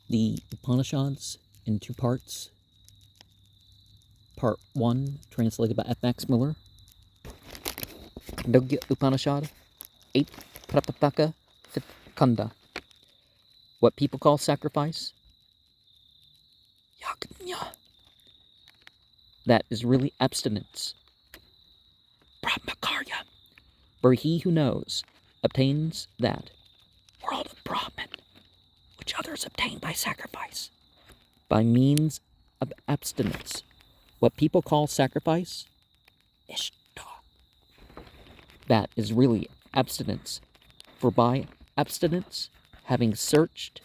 the Upanishads in two parts. Part 1, translated by F. Max Muller. Khandogya Upanishad 8.5 Khanda. What people call sacrifice? Yajna. That is really abstinence. Brahmakarya. For he who knows obtains that world of Brahman, which others obtain by sacrifice, by means of abstinence. What people call sacrifice? Ishta. That is really abstinence. For by abstinence, having searched,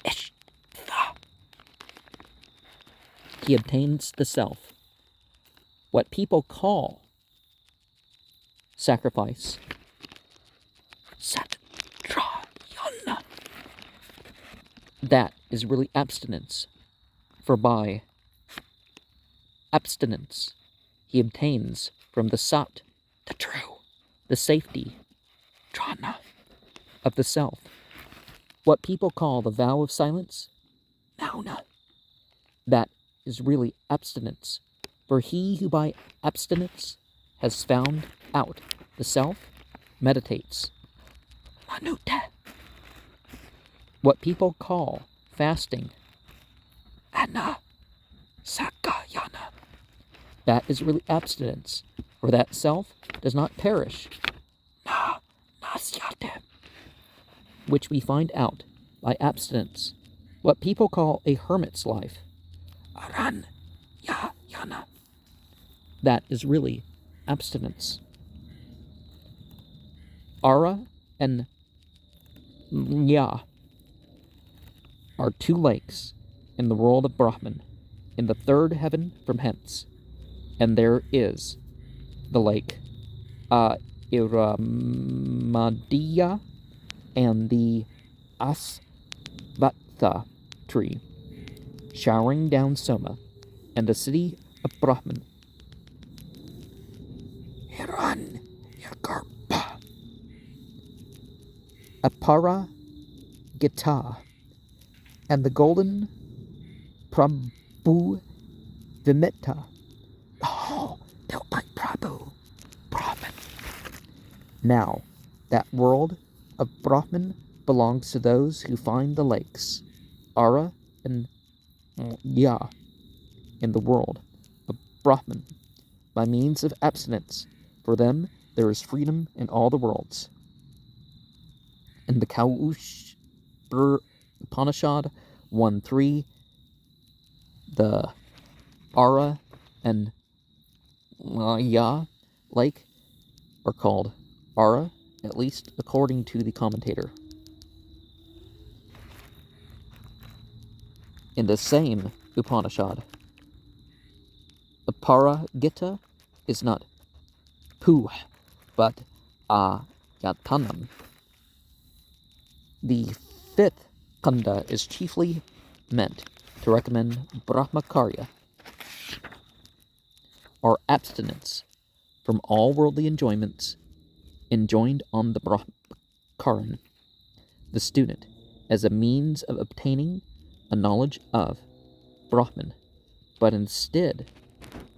Ishta, he obtains the self. What people call sacrifice, Satrayana. That is really abstinence. For by abstinence, he obtains from the Sat, the true, the safety, Trana, of the self. What people call the vow of silence, Mauna. That is really abstinence. For he who by abstinence has found out the self, meditates, Manute. What people call fasting, Anna Sakayana. That is really abstinence, for that self does not perish, Na Nasyate, which we find out by abstinence. What people call a hermit's life, Aran Yana. That is really abstinence. Ara and Nya are two lakes in the world of Brahman, in the third heaven from hence. And there is the lake Iramadiya and the Asvatha tree, showering down Soma, and the city of Brahman, Hiran Yagarpa, Apara Gita, and the golden Prabhu Vimita. Oh, built by Prabhu, Brahman. Now, that world of Brahman belongs to those who find the lakes, Ara and Ya, in the world of Brahman, by means of abstinence. For them, there is freedom in all the worlds. In the Upanishad 1.3, the Ara and Ya lake are called Ara, at least according to the commentator. In the same Upanishad, Apara Gita is not Pu, but Ayatanam. The fifth Khanda is chiefly meant to recommend Brahmakarya, or abstinence from all worldly enjoyments, enjoined on the Brahmakaran, the student, as a means of obtaining a knowledge of Brahman, but instead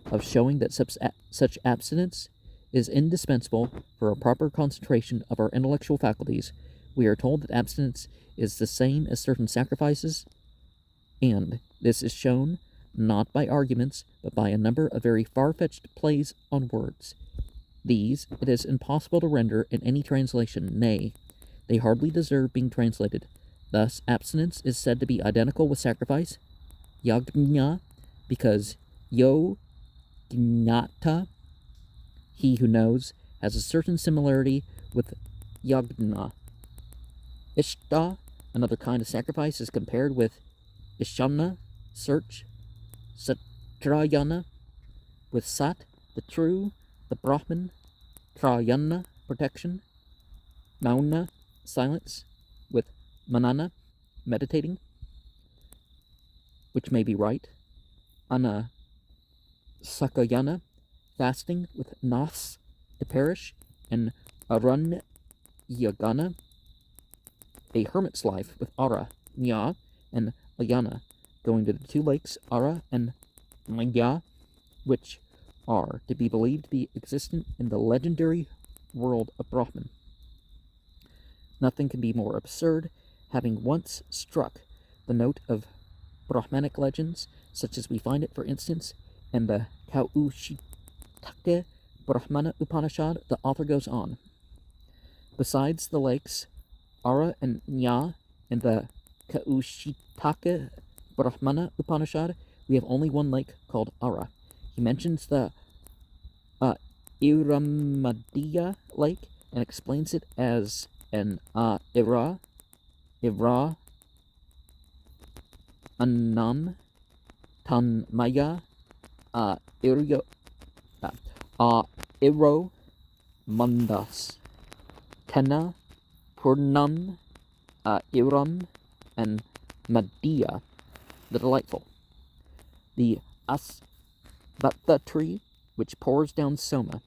of showing that such abstinence is indispensable for a proper concentration of our intellectual faculties, we are told that abstinence is the same as certain sacrifices, and this is shown not by arguments, but by a number of very far-fetched plays on words. These it is impossible to render in any translation, nay, they hardly deserve being translated. Thus, abstinence is said to be identical with sacrifice, yajna, because yo gnata, he who knows, has a certain similarity with yajna. Ishta, another kind of sacrifice, is compared with Ishana, search, Satrayana, with Sat, the true, the Brahman, Trayana, protection, Mauna, silence, with Manana, meditating, which may be right, Ana Sakayana, fasting, with Nas, to perish, and Arun Yagana, a hermit's life with Ara, Nya, and Ayana, going to the two lakes Ara and Maya, which are to be believed to be existent in the legendary world of Brahman. Nothing can be more absurd, having once struck the note of Brahmanic legends, such as we find it, for instance, in the Khandogya Brahmana Upanishad. The author goes on. Besides the lakes Ara and Nya in the Khandogya Brahmana Upanishad, we have only one lake called Ara. He mentions the Iramadiya lake and explains it as an Ira, Anam, Tanmaya, Iro, Mandas, Tena, Purnam, Iram, and Madhya, the delightful. The Asvatha tree, which pours down Soma,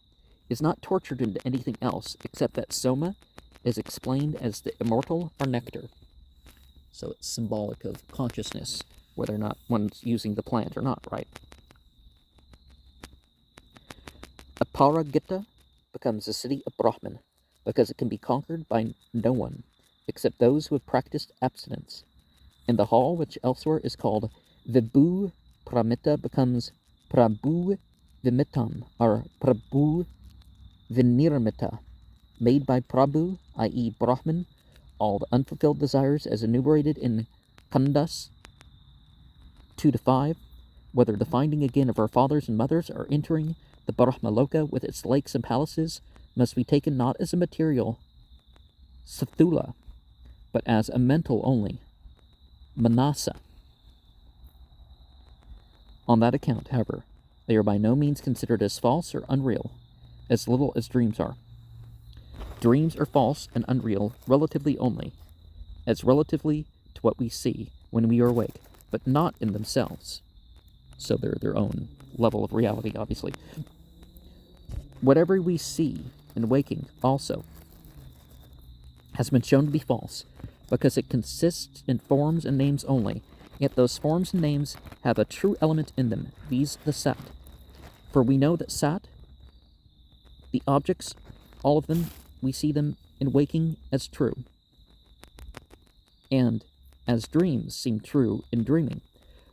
is not tortured into anything else except that Soma is explained as the immortal or nectar. So it's symbolic of consciousness, whether or not one's using the plant or not, right? Aparagita becomes the city of Brahman because it can be conquered by no one except those who have practiced abstinence. And the hall, which elsewhere is called Vibhu Pramita, becomes Prabhu Vimitam, or Prabhu Vinirmita, made by Prabhu, i.e. Brahman, all the unfulfilled desires as enumerated in Kandas 2-5, whether the finding again of our fathers and mothers or entering the Brahmaloka with its lakes and palaces, must be taken not as a material sathula, but as a mental only, manasa. On that account, however, they are by no means considered as false or unreal, as little as dreams are. Dreams are false and unreal relatively only, as relatively to what we see when we are awake, but not in themselves. So they're their own level of reality, obviously. Whatever we see in waking also has been shown to be false, because it consists in forms and names only, yet those forms and names have a true element in them, viz. The sat. For we know that sat, the objects, all of them, we see them in waking as true, and as dreams seem true in dreaming.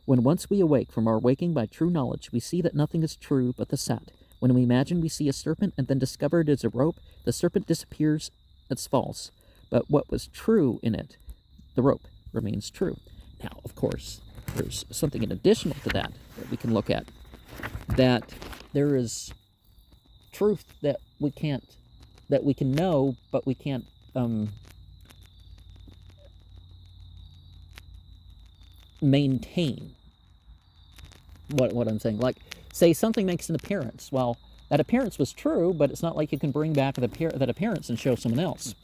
When once we awake from our waking by true knowledge, we see that nothing is true but the sat. When we imagine we see a serpent and then discover it is a rope, the serpent disappears as false, but what was true in it, the rope, remains true. Now, of course, there's something in additional to that we can look at, that there is truth that we can know, but we can't maintain what I'm saying. Like, say something makes an appearance. Well, that appearance was true, but it's not like you can bring back that appearance and show someone else.